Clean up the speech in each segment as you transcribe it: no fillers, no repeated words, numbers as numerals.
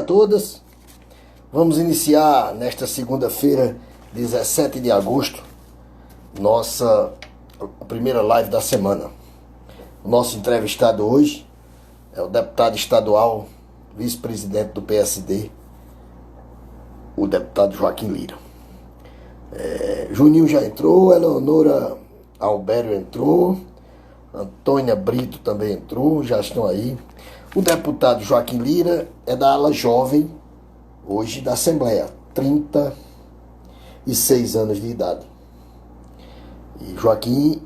todas. Vamos iniciar nesta segunda-feira, 17 de agosto, nossa primeira live da semana. O nosso entrevistado hoje é o deputado estadual, vice-presidente do PSD, o deputado Joaquim Lira. Juninho já entrou, Eleonora Albério entrou, Antônia Brito também entrou, já estão aí. O deputado Joaquim Lira é da ala jovem, hoje da Assembleia, 36 anos de idade. E Joaquim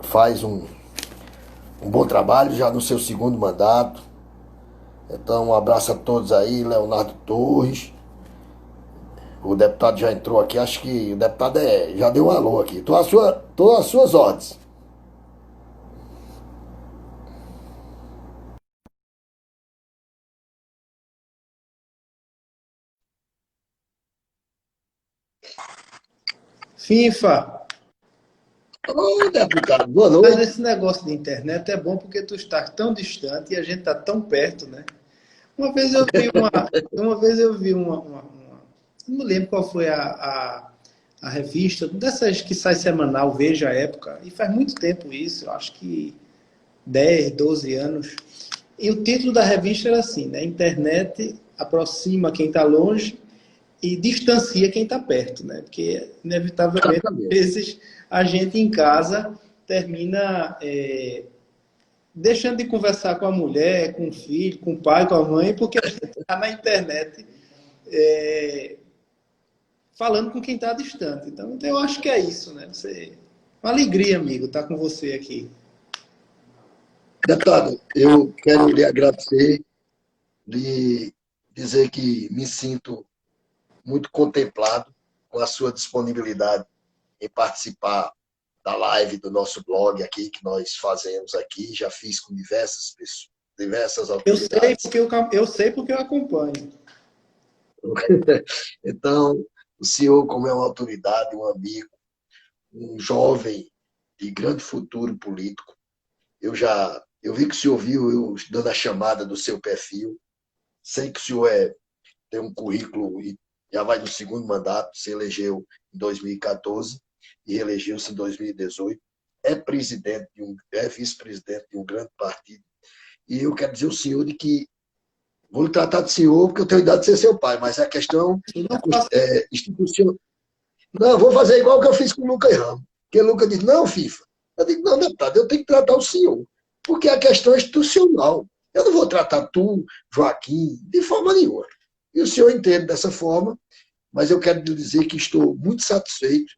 faz um bom trabalho já no seu segundo mandato. Então, um abraço a todos aí, Leonardo Torres. O deputado já entrou aqui, acho que o deputado já deu um alô aqui. Tô às suas ordens. FIFA, Ô, deputado, boa mas noite. esse negócio de internet é bom porque tu estás tão distante e a gente está tão perto, né? Uma vez eu vi não me lembro qual foi a revista, dessas que sai semanal, Veja a Época, e faz muito tempo isso, eu acho que 10, 12 anos. E o título da revista era assim, né? Internet aproxima quem está longe e distancia quem está perto, né? Porque, inevitavelmente, às vezes, a gente em casa termina deixando de conversar com a mulher, com o filho, com o pai, com a mãe, porque a gente está na internet falando com quem está distante. Então, eu acho que é isso, né? Uma alegria, amigo, estar com você aqui. Deputado, eu quero lhe agradecer, lhe dizer que me sinto muito contemplado com a sua disponibilidade em participar da live do nosso blog aqui, que nós fazemos aqui. Já fiz com diversas pessoas, diversas autoridades. Eu sei porque eu acompanho. Então, o senhor, como é uma autoridade, um amigo, um jovem de grande futuro político, eu vi que o senhor viu eu dando a chamada do seu perfil, sei que o senhor tem um currículo e já vai no segundo mandato, se elegeu em 2014 e reelegeu-se em 2018, é vice-presidente de um grande partido. E eu quero dizer ao senhor de que vou lhe tratar de senhor, porque eu tenho idade de ser seu pai, mas a questão é institucional. Não, vou fazer igual que eu fiz com o Lucas Ramos. Porque o Lucas disse, não, FIFA. Eu digo, não, deputado, eu tenho que tratar o senhor. Porque a questão é institucional. Eu não vou tratar tu, Joaquim, de forma nenhuma. E o senhor entende dessa forma, mas eu quero lhe dizer que estou muito satisfeito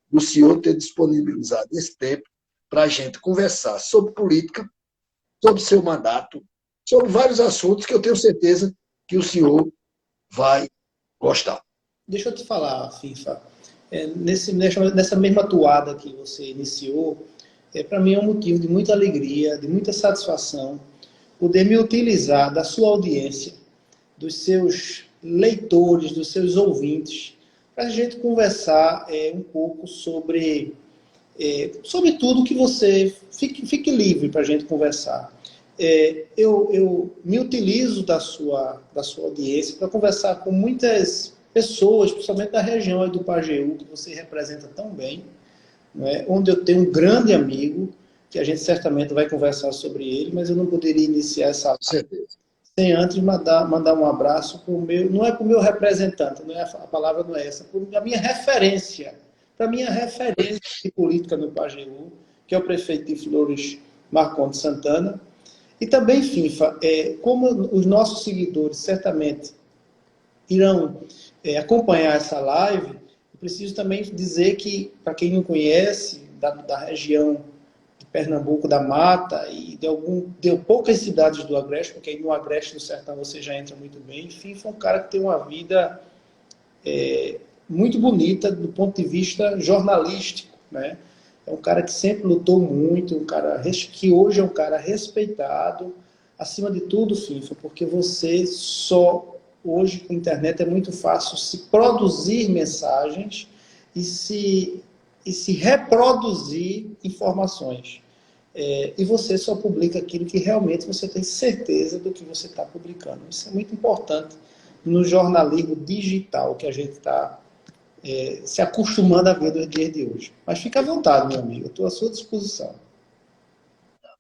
do senhor ter disponibilizado esse tempo para a gente conversar sobre política, sobre seu mandato, sobre vários assuntos que eu tenho certeza que o senhor vai gostar. Deixa eu te falar, FIFA. Nessa mesma toada que você iniciou, para mim é um motivo de muita alegria, de muita satisfação, poder me utilizar da sua audiência, dos seus leitores, dos seus ouvintes, para a gente conversar um pouco sobre tudo que você... Fique livre para a gente conversar. Eu me utilizo da sua audiência para conversar com muitas pessoas, principalmente da região aí do Pajeú, que você representa tão bem, né? Onde eu tenho um grande amigo, que a gente certamente vai conversar sobre ele, mas eu não poderia iniciar essa live sem antes mandar um abraço para o meu, não é para o meu representante, a palavra não é essa, para a minha referência, de política no Pajeú, que é o prefeito de Flores, Marcondes Santana. E também, FIFA, como os nossos seguidores certamente irão acompanhar essa live, eu preciso também dizer que, para quem não conhece, da região de Pernambuco, da Mata, e de poucas cidades do Agreste, porque aí no Agreste, no Sertão, você já entra muito bem. Enfim, foi um cara que tem uma vida muito bonita do ponto de vista jornalístico, né? É um cara que sempre lutou muito, um cara que hoje é um cara respeitado, acima de tudo, FIFA, porque hoje com a internet é muito fácil se produzir mensagens e se reproduzir informações. e você só publica aquilo que realmente você tem certeza do que você está publicando. Isso é muito importante no jornalismo digital que a gente está se acostumando a ver nos dias de hoje. Mas fica à vontade, meu amigo, eu estou à sua disposição.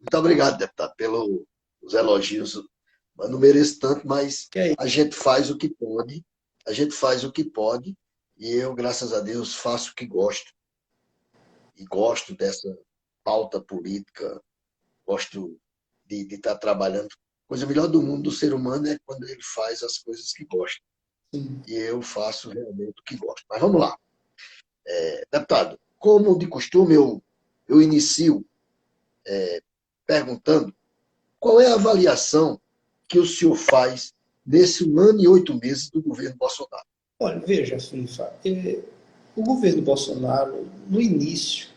Muito obrigado, deputado, pelos elogios. Eu não mereço tanto, mas Que é a gente faz o que pode, a gente faz o que pode, e eu, graças a Deus, faço o que gosto. E gosto dessa pauta política, gosto de estar trabalhando. A coisa melhor do mundo do ser humano é quando ele faz as coisas que gosta. assim. E eu faço realmente o que gosto. Mas vamos lá. Deputado, como de costume, eu inicio perguntando qual é a avaliação que o senhor faz nesse 1 ano e 8 meses do governo Bolsonaro. Olha, veja, Fifa, o governo Bolsonaro, no início,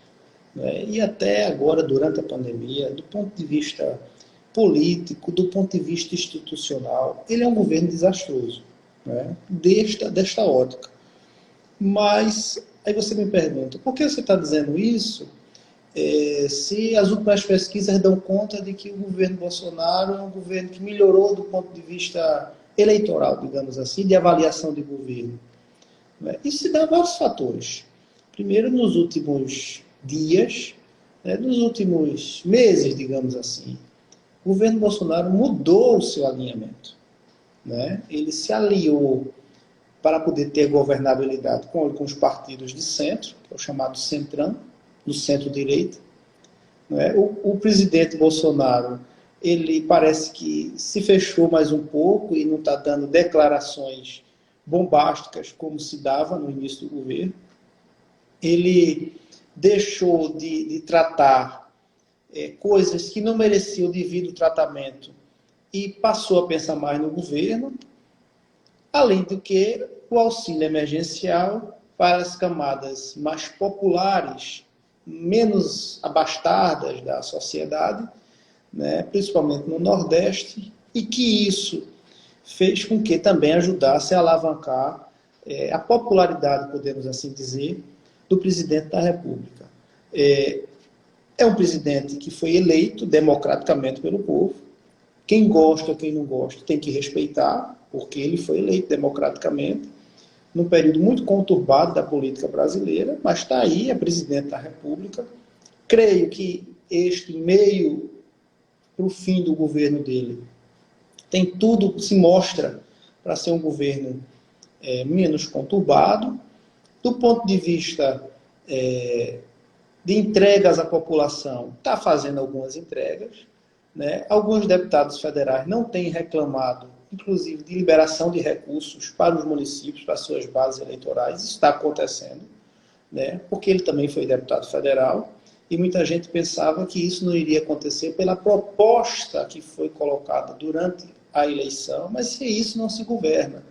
né, e até agora, durante a pandemia, do ponto de vista político, do ponto de vista institucional, ele é um governo desastroso, né, desta ótica. Mas, aí você me pergunta, por que você está dizendo isso se as últimas pesquisas dão conta de que o governo Bolsonaro é um governo que melhorou do ponto de vista eleitoral, digamos assim, de avaliação de governo? Né? Isso se dá a vários fatores. Primeiro, nos últimos dias, né, nos últimos meses, digamos assim, o governo Bolsonaro mudou o seu alinhamento. Né? Ele se aliou para poder ter governabilidade com os partidos de centro, que é o chamado Centrão, do centro-direita. Né? O presidente Bolsonaro, ele parece que se fechou mais um pouco e não está dando declarações bombásticas como se dava no início do governo. Ele deixou de tratar coisas que não mereciam o devido tratamento e passou a pensar mais no governo, além do que o auxílio emergencial para as camadas mais populares, menos abastadas da sociedade, né, principalmente no Nordeste, e que isso fez com que também ajudasse a alavancar a popularidade, podemos assim dizer, do presidente da República. É um presidente que foi eleito democraticamente pelo povo. Quem gosta, quem não gosta, tem que respeitar, porque ele foi eleito democraticamente, num período muito conturbado da política brasileira, mas está aí, é presidente da República. Creio que este meio para o fim do governo dele tem tudo, se mostra para ser um governo menos conturbado. Do ponto de vista de entregas à população, está fazendo algumas entregas. Né? Alguns deputados federais não têm reclamado, inclusive, de liberação de recursos para os municípios, para suas bases eleitorais. Isso está acontecendo, né? Porque ele também foi deputado federal, e muita gente pensava que isso não iria acontecer pela proposta que foi colocada durante a eleição, mas sem isso não se governa.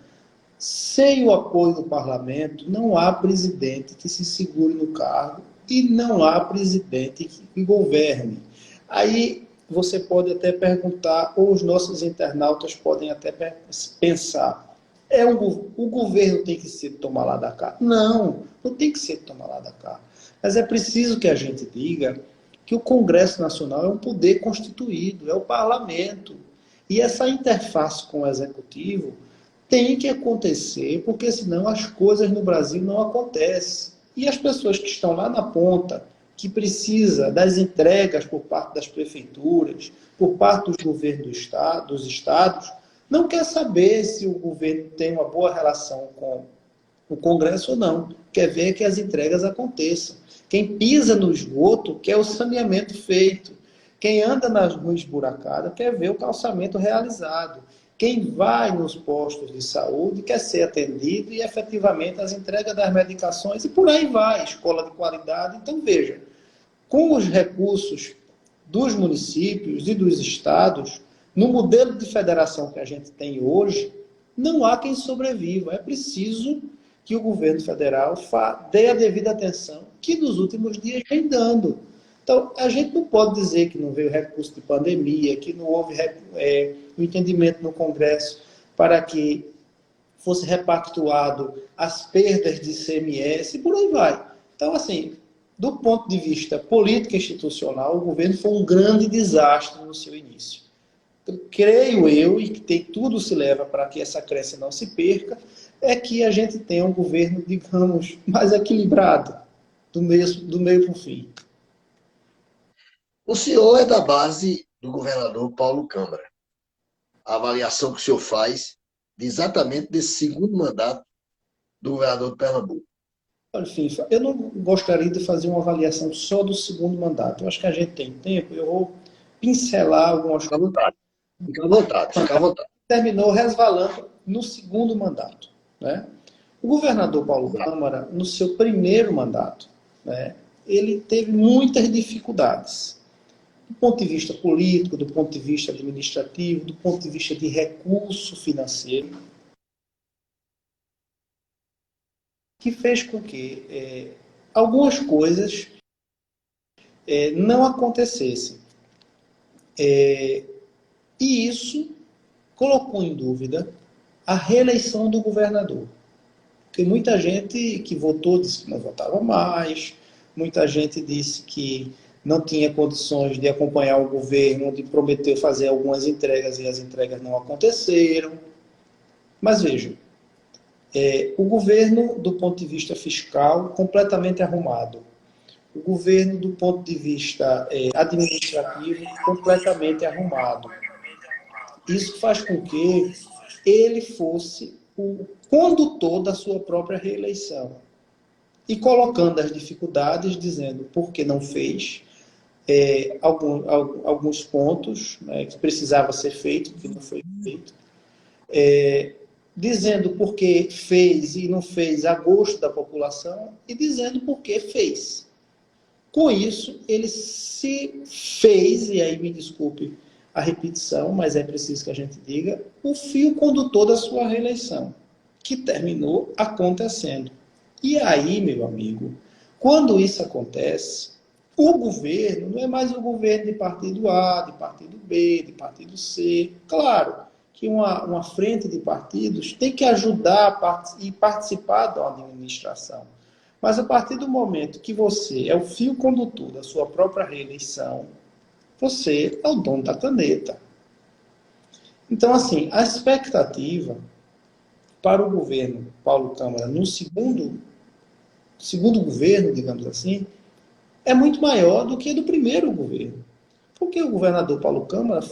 Sem o apoio do parlamento, não há presidente que se segure no cargo e não há presidente que governe. Aí você pode até perguntar, ou os nossos internautas podem até pensar, o governo tem que ser tomar lá da cá? Não, não tem que ser tomar lá da cá. Mas é preciso que a gente diga que o Congresso Nacional é um poder constituído, é o parlamento. E essa interface com o Executivo tem que acontecer, porque senão as coisas no Brasil não acontecem. E as pessoas que estão lá na ponta, que precisa das entregas por parte das prefeituras, por parte dos governos dos estados, não quer saber se o governo tem uma boa relação com o Congresso ou não. Quer ver que as entregas aconteçam. Quem pisa no esgoto quer o saneamento feito. Quem anda nas ruas esburacadas quer ver o calçamento realizado. Quem vai nos postos de saúde quer ser atendido e efetivamente as entregas das medicações e por aí vai, escola de qualidade. Então veja, com os recursos dos municípios e dos estados, no modelo de federação que a gente tem hoje, não há quem sobreviva. É preciso que o governo federal dê a devida atenção, que nos últimos dias vem dando. Então, a gente não pode dizer que não veio recurso de pandemia, que não houve o entendimento no Congresso para que fosse repactuado as perdas de ICMS e por aí vai. Então, assim, do ponto de vista político e institucional, o governo foi um grande desastre no seu início. Então, creio eu, e que tem, tudo se leva para que essa crença não se perca, é que a gente tenha um governo, digamos, mais equilibrado, do meio para o fim. O senhor é da base do governador Paulo Câmara. A avaliação que o senhor faz exatamente desse segundo mandato do governador de Pernambuco. Enfim, eu não gostaria de fazer uma avaliação só do segundo mandato. Eu acho que a gente tem tempo, eu vou pincelar algumas coisas. Fica à vontade, fica à vontade. Terminou resvalando no segundo mandato, né? O governador Paulo Câmara, no seu primeiro mandato, né, ele teve muitas dificuldades. Do ponto de vista político, do ponto de vista administrativo, do ponto de vista de recurso financeiro, que fez com que algumas coisas não acontecessem. E isso colocou em dúvida a reeleição do governador. Porque muita gente que votou disse que não votava mais, muita gente disse que não tinha condições de acompanhar o governo, onde prometeu fazer algumas entregas e as entregas não aconteceram. Mas vejam, o governo, do ponto de vista fiscal, completamente arrumado. O governo, do ponto de vista administrativo, completamente arrumado. Isso faz com que ele fosse o condutor da sua própria reeleição. E colocando as dificuldades, dizendo por que não fez, alguns pontos, né, que precisava ser feito, que não foi feito, dizendo por que fez e não fez a gosto da população, e dizendo por que fez. Com isso, ele se fez, e aí me desculpe a repetição, mas é preciso que a gente diga, o fio condutor da sua reeleição, que terminou acontecendo. E aí, meu amigo, quando isso acontece, o governo não é mais o governo de partido A, de partido B, de partido C. Claro que uma frente de partidos tem que ajudar e participar da administração. Mas a partir do momento que você é o fio condutor da sua própria reeleição, você é o dono da caneta. Então, assim, a expectativa para o governo Paulo Câmara no segundo governo, digamos assim, é muito maior do que do primeiro governo. Porque o governador Paulo Câmara,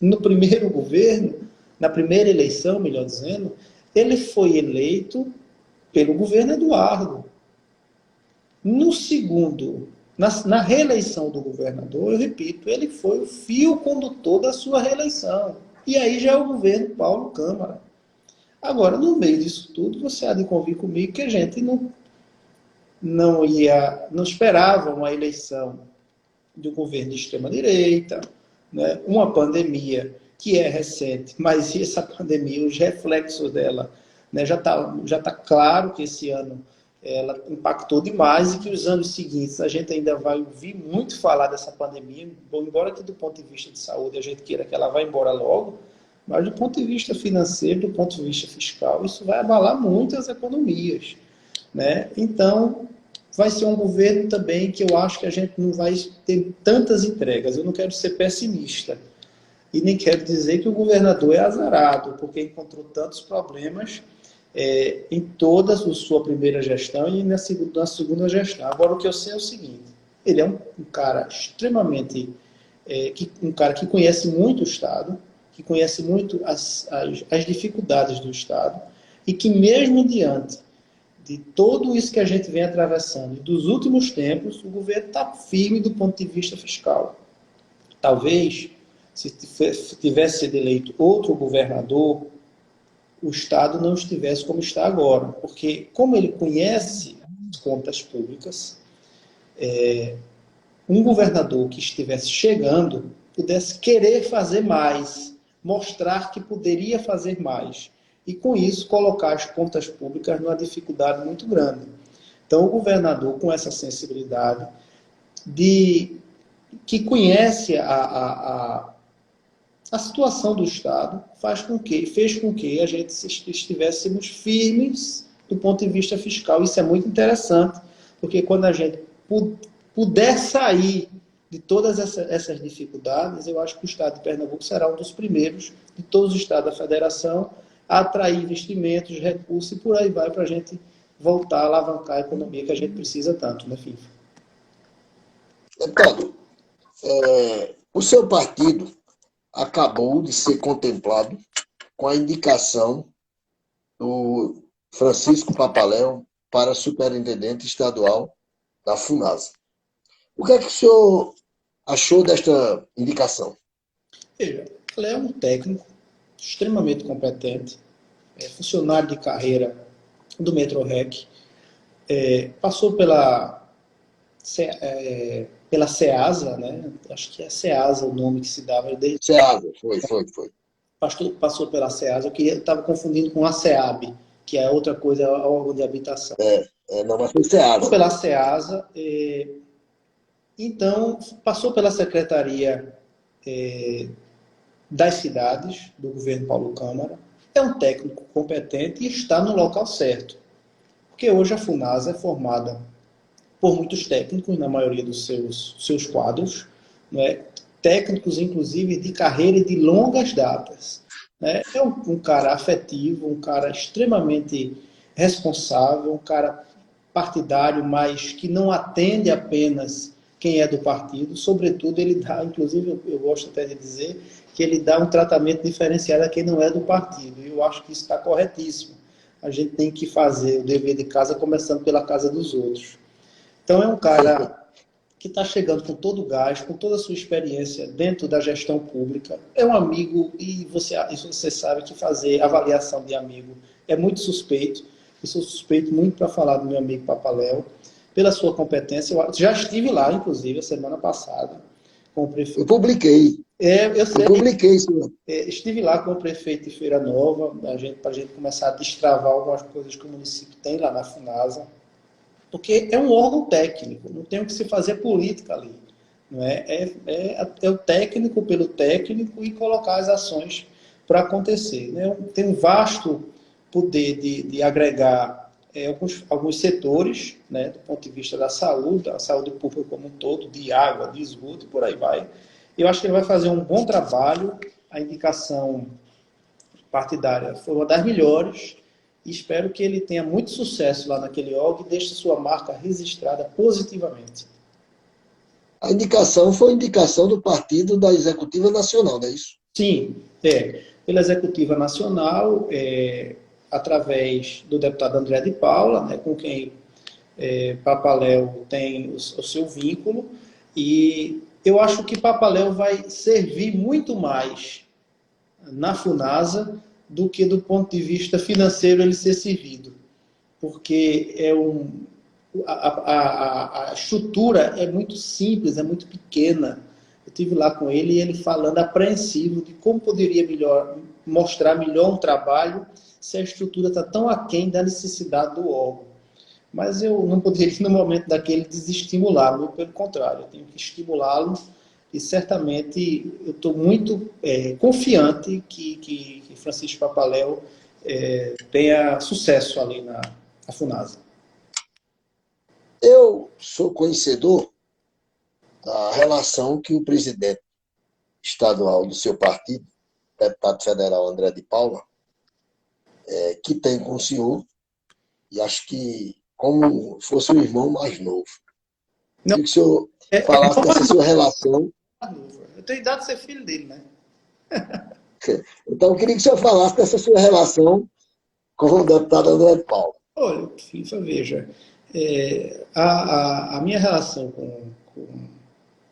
no primeiro governo, na primeira eleição, melhor dizendo, ele foi eleito pelo governo Eduardo. No segundo, na reeleição do governador, eu repito, ele foi o fio condutor da sua reeleição. E aí já é o governo Paulo Câmara. Agora, no meio disso tudo, você há de convir comigo que a gente não esperava uma eleição de um governo de extrema-direita, né? Uma pandemia que é recente, mas essa pandemia, os reflexos dela, né, já tá claro que esse ano ela impactou demais e que os anos seguintes a gente ainda vai ouvir muito falar dessa pandemia, embora que do ponto de vista de saúde a gente queira que ela vá embora logo, mas do ponto de vista financeiro, do ponto de vista fiscal, isso vai abalar muito as economias, né? Então, vai ser um governo também que eu acho que a gente não vai ter tantas entregas. Eu não quero ser pessimista. E nem quero dizer que o governador é azarado, porque encontrou tantos problemas em toda a sua primeira gestão e na segunda gestão. Agora, o que eu sei é o seguinte, ele é um cara extremamente... um cara que conhece muito o Estado, que conhece muito as dificuldades do Estado, e que mesmo diante de tudo isso que a gente vem atravessando e dos últimos tempos, o governo está firme do ponto de vista fiscal. Talvez, se tivesse sido eleito outro governador, o Estado não estivesse como está agora. Porque, como ele conhece as contas públicas, um governador que estivesse chegando pudesse querer fazer mais, mostrar que poderia fazer mais. E, com isso, colocar as contas públicas numa dificuldade muito grande. Então, o governador, com essa sensibilidade, que conhece a situação do Estado, fez com que a gente estivéssemos firmes do ponto de vista fiscal. Isso é muito interessante, porque quando a gente puder sair de todas essas dificuldades, eu acho que o Estado de Pernambuco será um dos primeiros de todos os estados da federação a atrair investimentos, recursos e por aí vai para a gente voltar a alavancar a economia que a gente precisa tanto, né, FIFA? Deputado, o seu partido acabou de ser contemplado com a indicação do Francisco Papaléu para superintendente estadual da FUNASA. O que é que o senhor achou desta indicação? Veja, ele é um técnico extremamente competente, funcionário de carreira do Metrorec, passou pela SEASA, né? Acho que é SEASA o nome que se dava. SEASA, foi. Passou pela SEASA, eu estava confundindo com a SEAB, que é outra coisa, é órgão de habitação. Não, mas foi SEASA. Passou pela SEASA, então passou pela Secretaria das Cidades, do governo Paulo Câmara, é um técnico competente e está no local certo. Porque hoje a FUNASA é formada por muitos técnicos, na maioria dos seus quadros, né? Técnicos, inclusive, de carreira e de longas datas. Né? É um cara afetivo, um cara extremamente responsável, um cara partidário, mas que não atende apenas quem é do partido. Sobretudo, ele dá, inclusive, eu gosto até de dizer, que ele dá um tratamento diferenciado a quem não é do partido. E eu acho que isso está corretíssimo. A gente tem que fazer o dever de casa começando pela casa dos outros. Então, é um cara que está chegando com todo o gás, com toda a sua experiência dentro da gestão pública. É um amigo, e você sabe que fazer avaliação de amigo é muito suspeito. Eu sou suspeito muito para falar do meu amigo Papaléu, pela sua competência. Eu já estive lá, inclusive, a semana passada, com o prefeito. Eu publiquei. Eu sei. Eu publiquei, senhor. Estive lá com o prefeito de Feira Nova, para a gente começar a destravar algumas coisas que o município tem lá na FUNASA. Porque é um órgão técnico, não tem o que se fazer política ali. Não é? É o técnico pelo técnico e colocar as ações para acontecer. Né? Tem um vasto poder de agregar alguns setores, né, do ponto de vista da saúde pública como um todo, de água, de esgoto e por aí vai. Eu acho que ele vai fazer um bom trabalho, a indicação partidária foi uma das melhores, e espero que ele tenha muito sucesso lá naquele órgão e deixe sua marca registrada positivamente. A indicação foi indicação do partido da Executiva Nacional, não é isso? Sim, pela Executiva Nacional, através do deputado André de Paula, né, com quem Papaléu tem o seu vínculo, e eu acho que Papaléu vai servir muito mais na FUNASA do que do ponto de vista financeiro ele ser servido, porque a estrutura é muito simples, é muito pequena. Eu estive lá com ele e ele falando apreensivo de como poderia mostrar melhor um trabalho se a estrutura está tão aquém da necessidade do órgão. Mas eu não poderia, no momento daquele, desestimulá-lo, pelo contrário, eu tenho que estimulá-lo e certamente eu estou muito confiante que Francisco Papaléu tenha sucesso ali na FUNASA. Eu sou conhecedor da relação que o presidente estadual do seu partido, deputado federal André de Paula, que tem com o senhor, e acho que como fosse um irmão mais novo. Queria que o senhor falasse dessa sua relação. Eu tenho idade de ser filho dele, né? Então, eu queria que o senhor falasse dessa sua relação com o deputado André de Paula. Olha, FIFA, veja, a minha relação com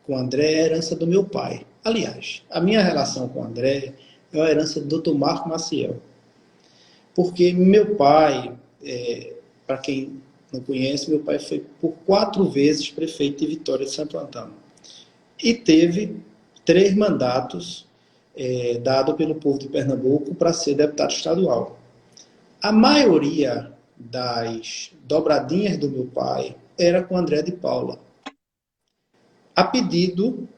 o André é a herança do meu pai. Aliás, a minha relação com o André é a herança do Dr. Marco Maciel. Porque meu pai, para quem não conhece, meu pai foi por 4 vezes prefeito de Vitória de Santo Antão. E teve 3 mandatos dados pelo povo de Pernambuco para ser deputado estadual. A maioria das dobradinhas do meu pai era com André de Paula, a pedido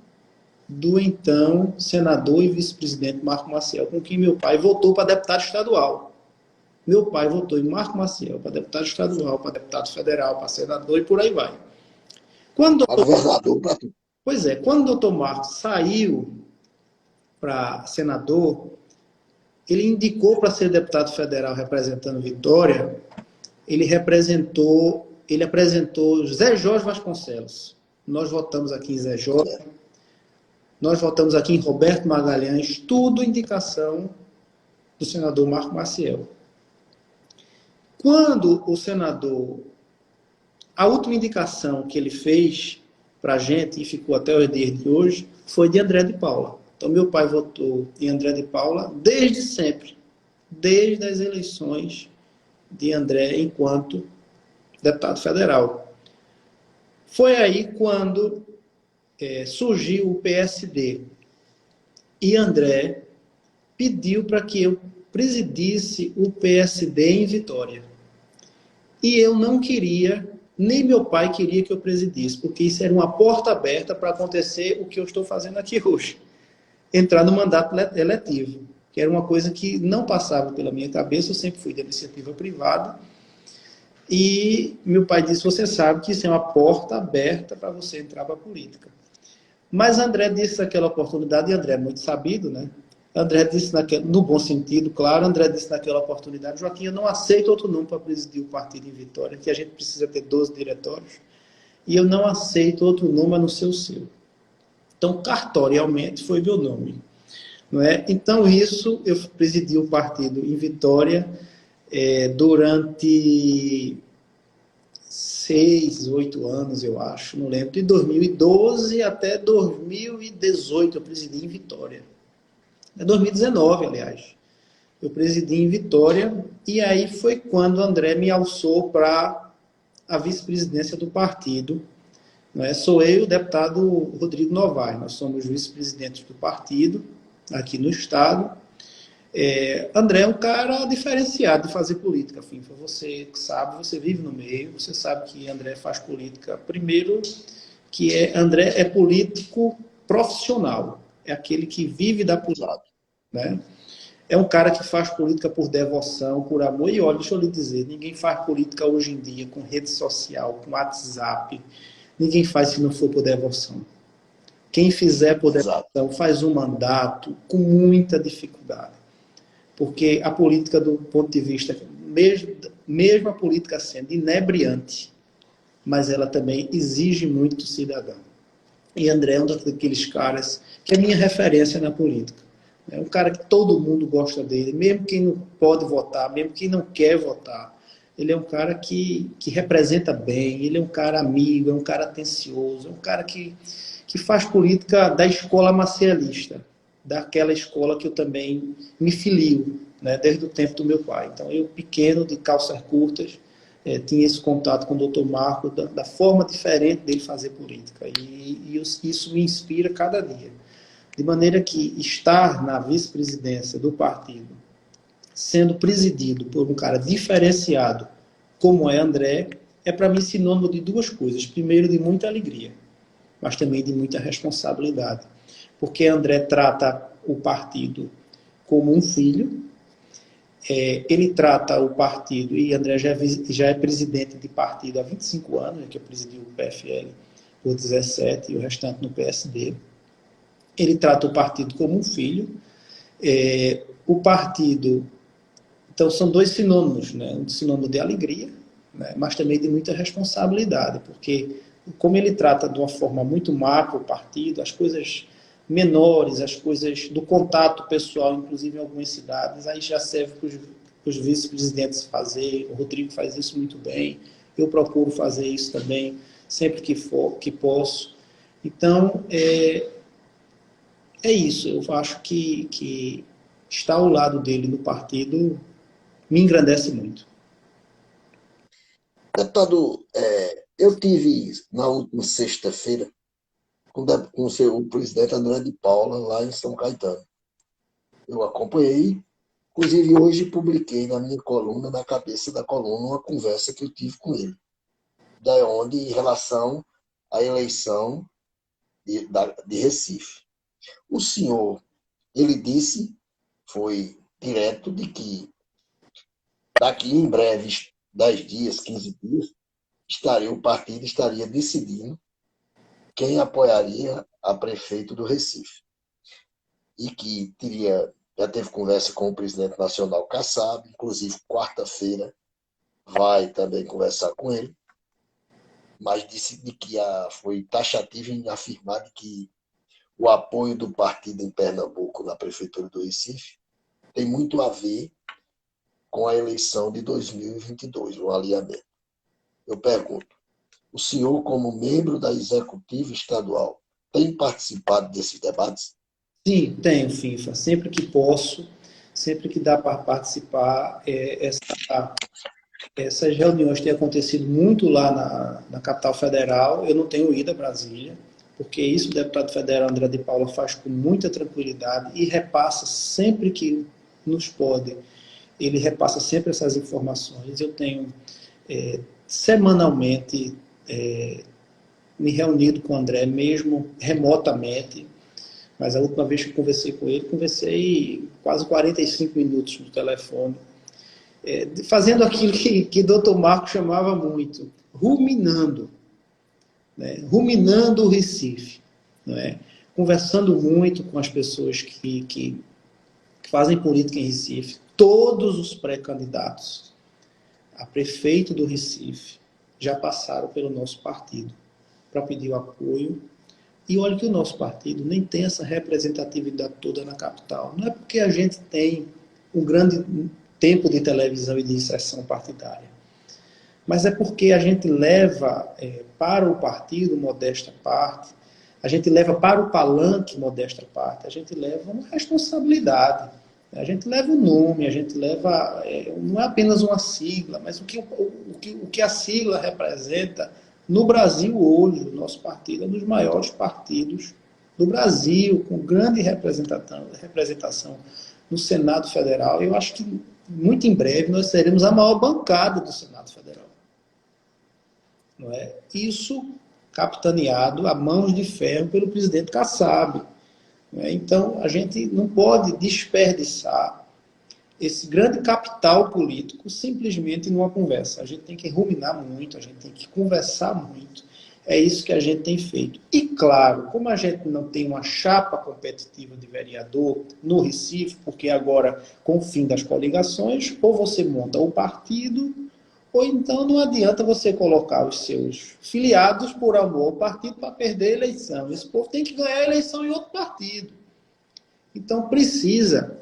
do então senador e vice-presidente Marco Maciel, com quem meu pai votou para deputado estadual. Meu pai votou em Marco Maciel para deputado estadual, para deputado federal, para senador e por aí vai. Quando, para governador, para tudo. pois é, quando o doutor Marcos saiu para senador, ele indicou para ser deputado federal representando Vitória, ele apresentou Zé Jorge Vasconcelos. Nós votamos aqui em Zé Jorge, nós votamos aqui em Roberto Magalhães, tudo indicação do senador Marco Maciel. Quando o senador, a última indicação que ele fez para a gente, e ficou até os dias de hoje, foi de André de Paula. Então, meu pai votou em André de Paula desde sempre, desde as eleições de André enquanto deputado federal. Foi aí quando surgiu o PSD. E André pediu para que eu presidisse o PSD em Vitória. E eu não queria, nem meu pai queria que eu presidisse, porque isso era uma porta aberta para acontecer o que eu estou fazendo aqui hoje. Entrar no mandato eletivo, que era uma coisa que não passava pela minha cabeça, eu sempre fui de iniciativa privada. E meu pai disse, você sabe que isso é uma porta aberta para você entrar para a política. Mas André disse naquela oportunidade, e André é muito sabido, né? André disse, no bom sentido, claro, André disse naquela oportunidade, Joaquim, eu não aceito outro nome para presidir o partido em Vitória, que a gente precisa ter 12 diretórios, e eu não aceito outro nome a não ser o seu. Então, cartorialmente, foi meu nome. Não é? Então, isso, eu presidi o partido em Vitória durante 6, 8 anos, eu acho, não lembro, de 2012 até 2018 eu presidi em Vitória. 2019, aliás. Eu presidi em Vitória e aí foi quando o André me alçou para a vice-presidência do partido. Não é? Sou eu e o deputado Rodrigo Novaes, nós somos vice-presidentes do partido aqui no estado. André é um cara diferenciado de fazer política, Finfa. Você sabe, você vive no meio, você sabe que André faz política. Primeiro, que André é político profissional, é aquele que vive da política. Né? É um cara que faz política por devoção, por amor. E olha, deixa eu lhe dizer, ninguém faz política hoje em dia com rede social, com WhatsApp. Ninguém faz se não for por devoção. Quem fizer por devoção faz um mandato com muita dificuldade. Porque a política, do ponto de vista, mesmo a política sendo inebriante, mas ela também exige muito do cidadão. E André é um daqueles caras que é minha referência na política. É um cara que todo mundo gosta dele, mesmo quem não pode votar, mesmo quem não quer votar. Ele é um cara que representa bem, ele é um cara amigo, é um cara atencioso, é um cara que faz política da escola macielista, daquela escola que eu também me filio, né, desde o tempo do meu pai. Então, eu, pequeno, de calças curtas, tinha esse contato com o doutor Marco, da forma diferente dele fazer política. E isso me inspira cada dia. De maneira que estar na vice-presidência do partido, sendo presidido por um cara diferenciado, como é André, é para mim sinônimo de duas coisas. Primeiro, de muita alegria, mas também de muita responsabilidade. Porque André trata o partido como um filho, ele trata o partido, e André já é presidente de partido há 25 anos, que eu presidi o PFL por 17 e o restante no PSD. Ele trata o partido como um filho. O partido, então, são dois sinônimos, né? Um sinônimo de alegria, né? Mas também de muita responsabilidade, porque como ele trata de uma forma muito macro o partido, as coisas menores, as coisas do contato pessoal, inclusive em algumas cidades, aí já serve para os vice-presidentes fazer. O Rodrigo faz isso muito bem, eu procuro fazer isso também, sempre que posso. Então, é isso, eu acho que estar ao lado dele no partido me engrandece muito. Deputado, eu tive na última sexta-feira com o presidente André de Paula lá em São Caetano. Eu acompanhei, inclusive hoje publiquei na minha coluna, na cabeça da coluna, uma conversa que eu tive com ele, da onde em relação à eleição de Recife. O senhor, ele disse, foi direto, de que daqui em breves 10 dias, 15 dias, o partido estaria decidindo quem apoiaria a prefeito do Recife. E que já teve conversa com o presidente nacional Kassab, inclusive quarta-feira vai também conversar com ele, mas disse de que foi taxativo em afirmar de que o apoio do partido em Pernambuco na prefeitura do Recife tem muito a ver com a eleição de 2022, um alinhamento. Eu pergunto, o senhor, como membro da executiva estadual, tem participado desses debates? Sim, tenho, FIFA. Sempre que posso, sempre que dá para participar, essas reuniões têm acontecido muito lá na capital federal. Eu não tenho ido a Brasília, porque isso o deputado federal André de Paula faz com muita tranquilidade e repassa sempre que nos pode. Ele repassa sempre essas informações. Eu tenho semanalmente me reunido com o André, mesmo remotamente, mas a última vez que conversei com ele, conversei quase 45 minutos no telefone, fazendo aquilo que Dr. Marco chamava muito, ruminando, né? Ruminando o Recife, né? Conversando muito com as pessoas que fazem política em Recife, todos os pré-candidatos a prefeito do Recife já passaram pelo nosso partido para pedir o apoio. E olha que o nosso partido nem tem essa representatividade toda na capital. Não é porque a gente tem um grande tempo de televisão e de inserção partidária, mas é porque a gente leva para o partido, modesta parte, a gente leva para o palanque, modesta parte, a gente leva uma responsabilidade, a gente leva um nome, a gente leva, não é apenas uma sigla, mas o que a sigla representa no Brasil hoje. O nosso partido é um dos maiores partidos do Brasil, com grande representação no Senado Federal. Eu acho que muito em breve nós seremos a maior bancada do Senado Federal. Não é? Isso capitaneado a mãos de ferro pelo presidente Kassab. Não é? Então, a gente não pode desperdiçar esse grande capital político simplesmente numa conversa. A gente tem que ruminar muito, a gente tem que conversar muito. É isso que a gente tem feito. E, claro, como a gente não tem uma chapa competitiva de vereador no Recife, porque agora, com o fim das coligações, ou você monta o partido, ou então não adianta você colocar os seus filiados por amor ao partido para perder a eleição. Esse povo tem que ganhar a eleição em outro partido. Então, precisa...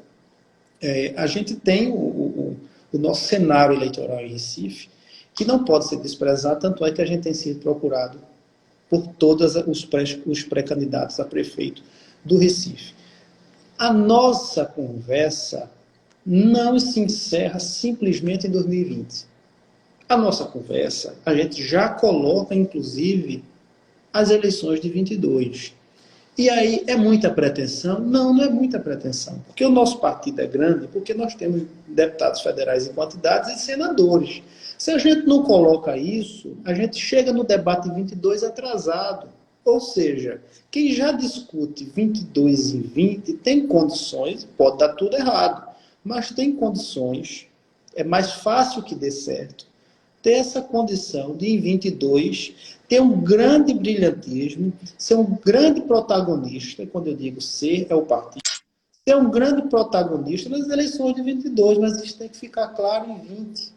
a gente tem o nosso cenário eleitoral em Recife, que não pode ser desprezado, tanto é que a gente tem sido procurado por todos os pré-candidatos a prefeito do Recife. A nossa conversa não se encerra simplesmente em 2020. A nossa conversa, a gente já coloca, inclusive, as eleições de 22. E aí, é muita pretensão? Não, não é muita pretensão. Porque o nosso partido é grande, porque nós temos deputados federais em quantidades e senadores. Se a gente não coloca isso, a gente chega no debate 22 atrasado. Ou seja, quem já discute 22 e 20 tem condições, pode dar tudo errado, mas tem condições, é mais fácil que dê certo, ter essa condição de, em 22, ter um grande brilhantismo, ser um grande protagonista, e quando eu digo ser, é o partido, ser um grande protagonista nas eleições de 22, mas isso tem que ficar claro em 20.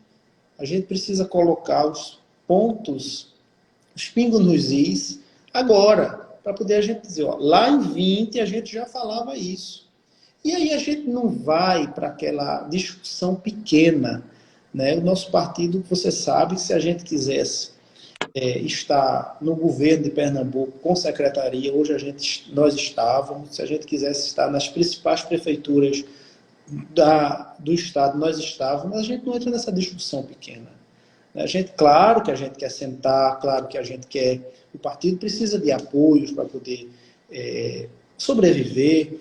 A gente precisa colocar os pontos, os pingos nos is, agora, para poder a gente dizer, ó, lá em 20 a gente já falava isso. E aí a gente não vai para aquela discussão pequena, né? O nosso partido, você sabe, se a gente quisesse estar no governo de Pernambuco com secretaria, hoje nós estávamos, se a gente quisesse estar nas principais prefeituras do estado, nós estávamos, mas a gente não entra nessa discussão pequena. A gente, claro que a gente quer sentar, claro que a gente quer, o partido precisa de apoios para poder sobreviver,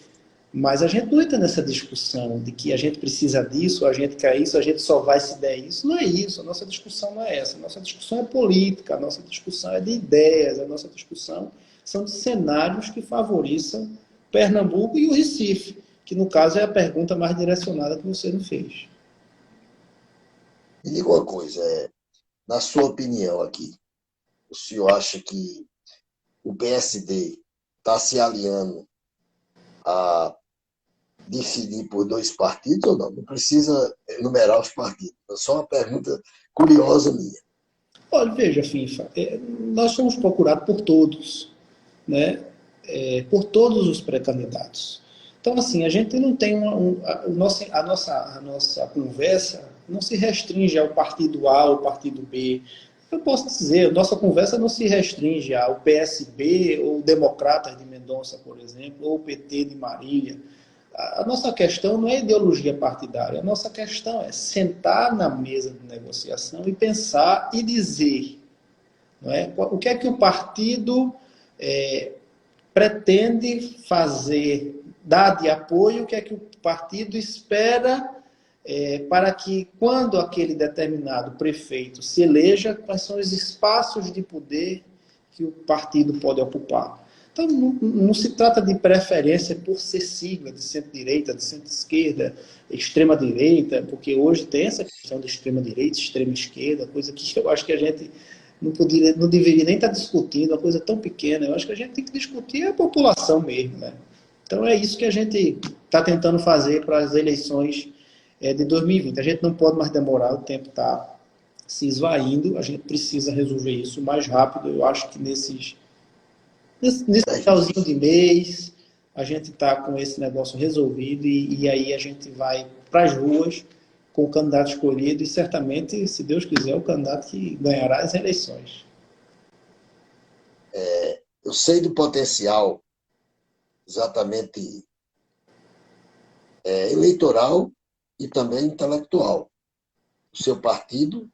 mas a gente não entra nessa discussão de que a gente precisa disso, a gente quer isso, a gente só vai se der isso. Não é isso, a nossa discussão não é essa. A nossa discussão é política, a nossa discussão é de ideias, a nossa discussão são de cenários que favoreçam Pernambuco e o Recife, que no caso é a pergunta mais direcionada que você não fez. Me diga uma coisa, na sua opinião aqui, o senhor acha que o PSD está se alinhando a decidir por 2 partidos ou não? Não precisa enumerar os partidos. É só uma pergunta curiosa minha. Olha, veja, FIFA, nós somos procurados por todos, né? Por todos os pré-candidatos. Então, assim, a gente não tem a nossa conversa não se restringe ao partido A ou partido B. Eu posso dizer, a nossa conversa não se restringe ao PSB ou Democratas de Mendonça, por exemplo, ou o PT de Marília. A nossa questão não é ideologia partidária, a nossa questão é sentar na mesa de negociação e pensar e dizer, não é? O que é que o partido pretende fazer, dar de apoio, o que é que o partido espera para que, quando aquele determinado prefeito se eleja, quais são os espaços de poder que o partido pode ocupar. Então, não se trata de preferência por ser sigla de centro-direita, de centro-esquerda, extrema-direita, porque hoje tem essa questão de extrema-direita, extrema-esquerda, coisa que eu acho que a gente não deveria nem estar discutindo, uma coisa tão pequena. Eu acho que a gente tem que discutir a população mesmo, né? Então, é isso que a gente está tentando fazer para as eleições de 2020. A gente não pode mais demorar, o tempo está se esvaindo, a gente precisa resolver isso o mais rápido. Eu acho que nesse finalzinho de mês, a gente está com esse negócio resolvido e aí a gente vai para as ruas com o candidato escolhido e certamente, se Deus quiser, o candidato que ganhará as eleições. Eu sei do potencial exatamente eleitoral e também intelectual. O seu partido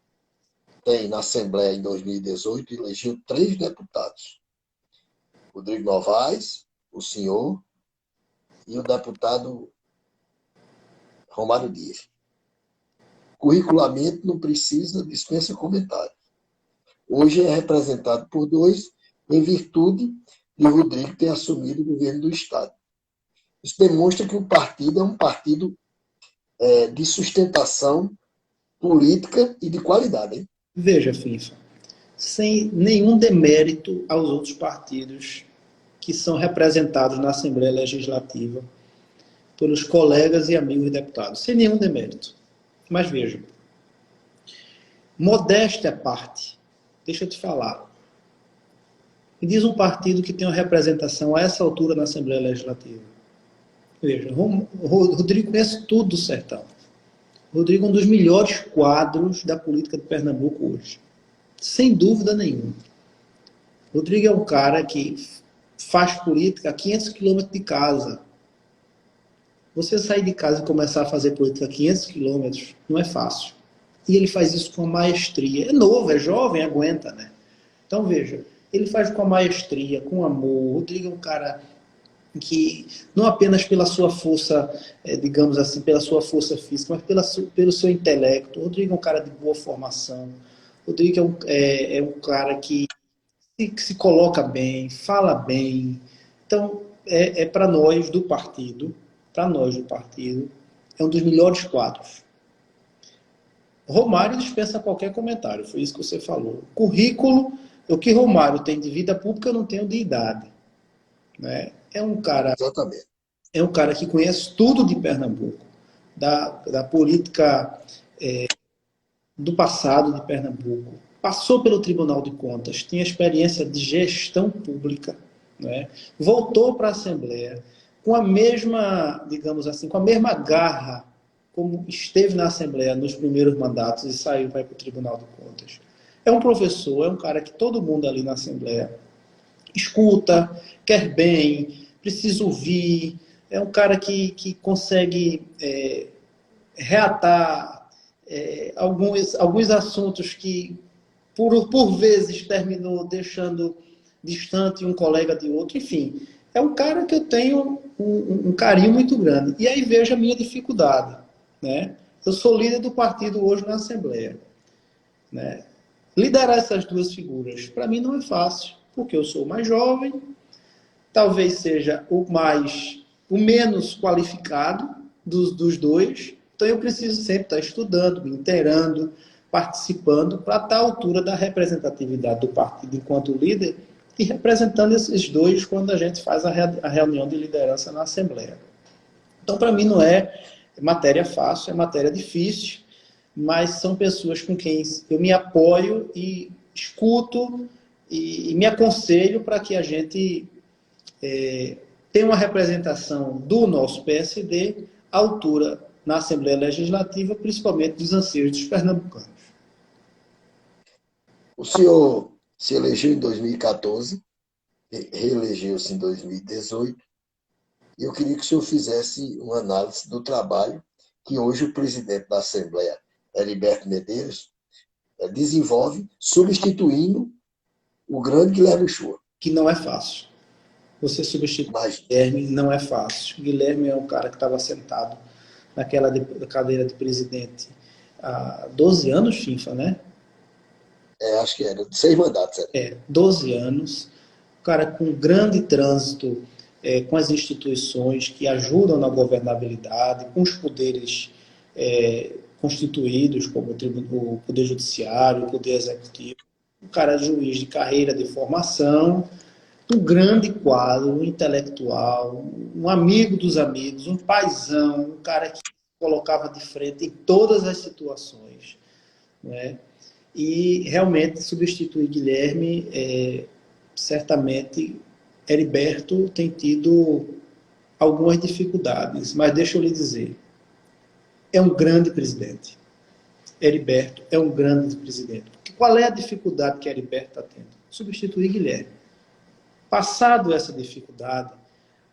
tem, na Assembleia, em 2018, elegeu 3 deputados. Rodrigo Novaes, o senhor, e o deputado Romário Dias. Curricularmente não dispensa comentário. Hoje é representado por 2, em virtude de Rodrigo ter assumido o governo do Estado. Isso demonstra que o partido é um partido de sustentação política e de qualidade. Hein? Veja, FIFA, sem nenhum demérito aos outros partidos que são representados na Assembleia Legislativa pelos colegas e amigos deputados, sem nenhum demérito. Mas veja, modéstia à parte, deixa eu te falar. Me diz um partido que tem uma representação a essa altura na Assembleia Legislativa. Veja, Rodrigo conhece tudo do sertão. Rodrigo é um dos melhores quadros da política de Pernambuco hoje. Sem dúvida nenhuma. Rodrigo é um cara que faz política a 500 quilômetros de casa. Você sair de casa e começar a fazer política a 500 quilômetros não é fácil. E ele faz isso com maestria. É novo, é jovem, aguenta, né? Então, veja, ele faz com maestria, com amor. O Rodrigo é um cara que, não apenas pela sua força, digamos assim, pela sua força física, mas pelo seu intelecto. O Rodrigo é um cara de boa formação. O Rodrigo é um cara que se coloca bem, fala bem. Então, para nós do partido, é um dos melhores quadros. Romário dispensa qualquer comentário, foi isso que você falou. Currículo, o que Romário tem de vida pública, eu não tenho de idade. Né? Exatamente. É um cara que conhece tudo de Pernambuco, da política do passado de Pernambuco. Passou pelo Tribunal de Contas, tinha experiência de gestão pública, né? Voltou para a Assembleia com a mesma, digamos assim, com a mesma garra como esteve na Assembleia nos primeiros mandatos e saiu para ir para o Tribunal de Contas. É um professor, é um cara que todo mundo ali na Assembleia escuta, quer bem, precisa ouvir, é um cara que consegue reatar alguns assuntos que, por vezes, terminou deixando distante um colega de outro. Enfim, é um cara que eu tenho um carinho muito grande. E aí veja a minha dificuldade. Né? Eu sou líder do partido hoje na Assembleia. Né? Liderar essas duas figuras, para mim, não é fácil, porque eu sou o mais jovem, talvez seja o menos qualificado dos dois, então eu preciso sempre estar estudando, me inteirando, participando, para estar à altura da representatividade do partido enquanto líder e representando esses dois quando a gente faz a reunião de liderança na Assembleia. Então, para mim, não é matéria fácil, é matéria difícil, mas são pessoas com quem eu me apoio e escuto e me aconselho para que a gente tenha uma representação do nosso PSD à altura na Assembleia Legislativa, principalmente dos anseios dos pernambucanos. O senhor se elegeu em 2014, reelegeu-se em 2018, e eu queria que o senhor fizesse uma análise do trabalho que hoje o presidente da Assembleia, Heriberto Medeiros, desenvolve, substituindo o grande Guilherme Uchoa. Que não é fácil. Você substituir Guilherme não é fácil. Guilherme é um cara que estava sentado naquela cadeira de presidente há 12 anos, FIFA, né? Acho que era 6 mandatos. 12 anos. Um cara com grande trânsito com as instituições que ajudam na governabilidade, com os poderes constituídos, como o Poder Judiciário, o Poder Executivo. Um cara juiz de carreira, de formação, um grande quadro, um intelectual, um amigo dos amigos, um paizão, um cara que colocava de frente em todas as situações, né? E realmente substituir Guilherme, certamente Heriberto tem tido algumas dificuldades, mas deixa eu lhe dizer, é um grande presidente. Heriberto é um grande presidente. Qual é a dificuldade que Heriberto está tendo? Substituir Guilherme. Passado essa dificuldade,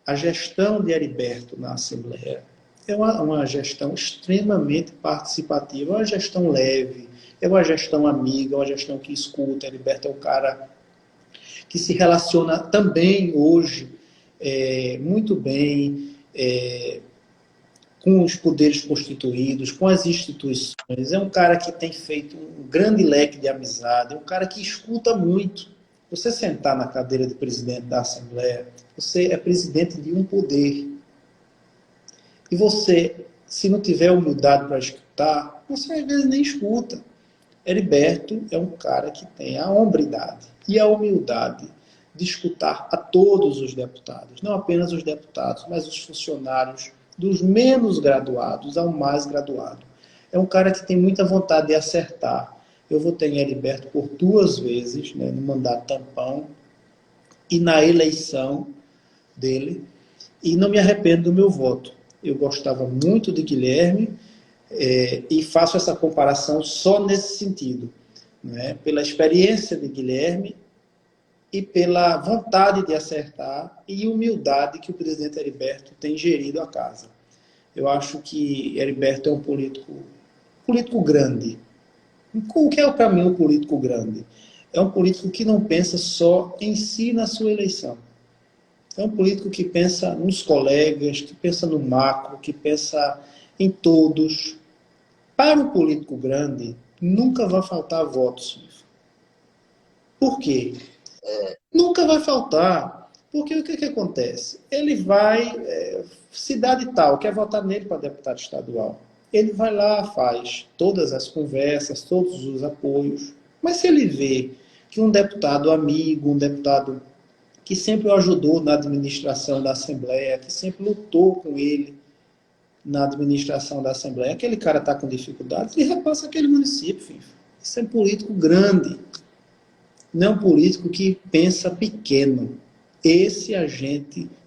a gestão de Heriberto na Assembleia é uma gestão extremamente participativa, é uma gestão leve, é uma gestão amiga, é uma gestão que escuta. Heriberto é um cara que se relaciona também hoje muito bem com os poderes constituídos, com as instituições. É um cara que tem feito um grande leque de amizade, é um cara que escuta muito. Você sentar na cadeira de presidente da Assembleia, você é presidente de um poder. E você, se não tiver humildade para escutar, você às vezes nem escuta. Heriberto é um cara que tem a hombridade e a humildade de escutar a todos os deputados, não apenas os deputados, mas os funcionários, dos menos graduados ao mais graduado. É um cara que tem muita vontade de acertar. Eu votei em Heriberto por 2 vezes, né, no mandato tampão, e na eleição dele, e não me arrependo do meu voto. Eu gostava muito de Guilherme, e faço essa comparação só nesse sentido, né, pela experiência de Guilherme e pela vontade de acertar e humildade que o presidente Heriberto tem gerido a casa. Eu acho que Heriberto é um político grande. O que é para mim um político grande? É um político que não pensa só em si na sua eleição. É um político que pensa nos colegas, que pensa no macro, que pensa em todos. Para um político grande, nunca vai faltar votos. Por quê? Nunca vai faltar. Porque o que acontece? Ele vai, cidade tal, quer votar nele para deputado estadual. Ele vai lá, faz todas as conversas, todos os apoios. Mas se ele vê que um deputado amigo, um deputado que sempre o ajudou na administração da Assembleia, que sempre lutou com ele na administração da Assembleia, aquele cara está com dificuldade, ele repassa aquele município. Filho. Isso é um político grande. Não é um político que pensa pequeno.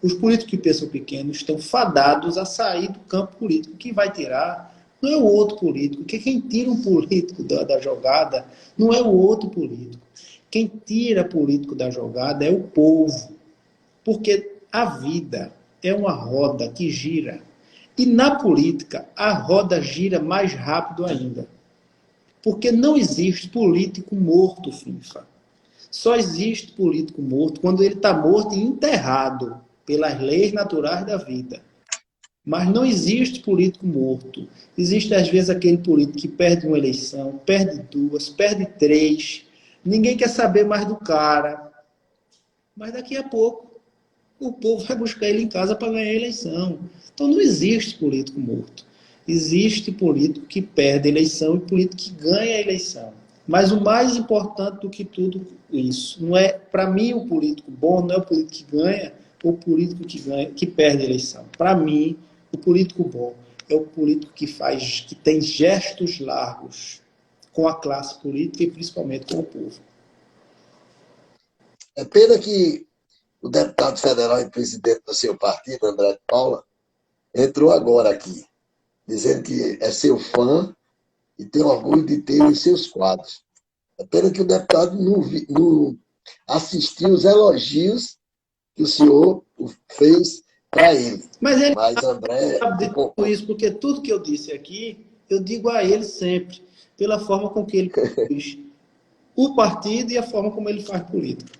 Os políticos que pensam pequeno estão fadados a sair do campo político. Quem vai tirar não é o outro político, porque quem tira um político da jogada não é o outro político. Quem tira político da jogada é o povo. Porque a vida é uma roda que gira. E na política, a roda gira mais rápido ainda. Porque não existe político morto, FIFA. Só existe político morto quando ele está morto e enterrado pelas leis naturais da vida. Mas não existe político morto. Existe, às vezes, aquele político que perde uma eleição, perde 2, perde 3. Ninguém quer saber mais do cara. Mas daqui a pouco, o povo vai buscar ele em casa para ganhar a eleição. Então não existe político morto. Existe político que perde a eleição e político que ganha a eleição. Mas o mais importante do que tudo isso, não é, para mim, o político bom não é o político que ganha ou o político que ganha, que perde a eleição. Para mim, o político bom é o político que tem gestos largos com a classe política e principalmente com o povo. É pena que o deputado federal e presidente do seu partido, André Paula, entrou agora aqui, dizendo que é seu fã e tem orgulho de ter em seus quadros. É pena que o deputado não assistiu os elogios que o senhor fez para ele. Mas ele Mas André sabe de ficou. tudo isso, porque tudo que eu disse aqui, eu digo a ele sempre, pela forma com que ele conduz o partido e a forma como ele faz política.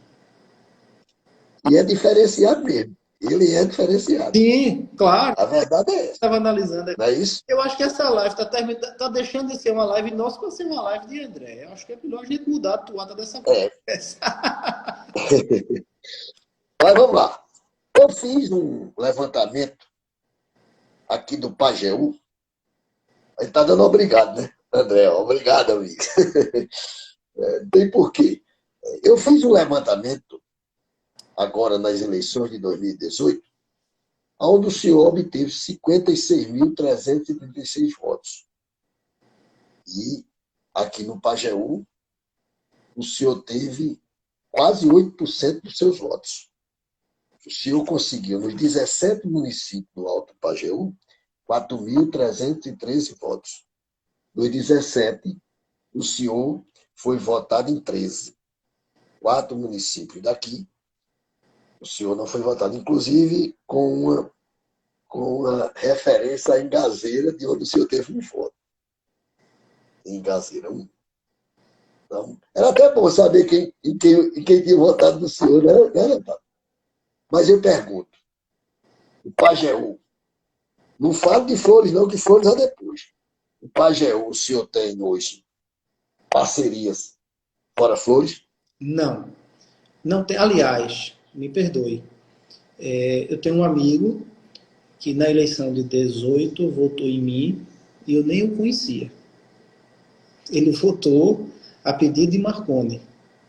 E é diferenciado mesmo. Ele é diferenciado. Sim, claro. A verdade é essa. Estava analisando aqui. Não é isso? Eu acho que essa live está deixando de ser uma live nossa para ser uma live de André. Eu acho que é melhor a gente mudar a toada dessa conversa. Mas vamos lá. Eu fiz um levantamento aqui do Pajeú. Ele está dando obrigado, né, André? Obrigado, amigo. Tem porquê. Eu fiz um levantamento agora nas eleições de 2018, onde o senhor obteve 56.336 votos. E aqui no Pajeú, o senhor teve quase 8% dos seus votos. O senhor conseguiu, nos 17 municípios do Alto Pajeú, 4.313 votos. Nos 17, o senhor foi votado em 13. 4 municípios daqui, o senhor não foi votado, inclusive com uma referência em Gazeira, de onde o senhor teve um voto. Em Gazeira 1. Então, era até bom saber em quem tinha votado no senhor, né? Mas eu pergunto, o Pajeú, não falo de Flores não, que Flores é depois. O Pajeú, o senhor tem hoje parcerias fora Flores? Não. Não tem. Aliás, me perdoe. Eu tenho um amigo que na eleição de 18 votou em mim e eu nem o conhecia. Ele votou a pedido de Marconi.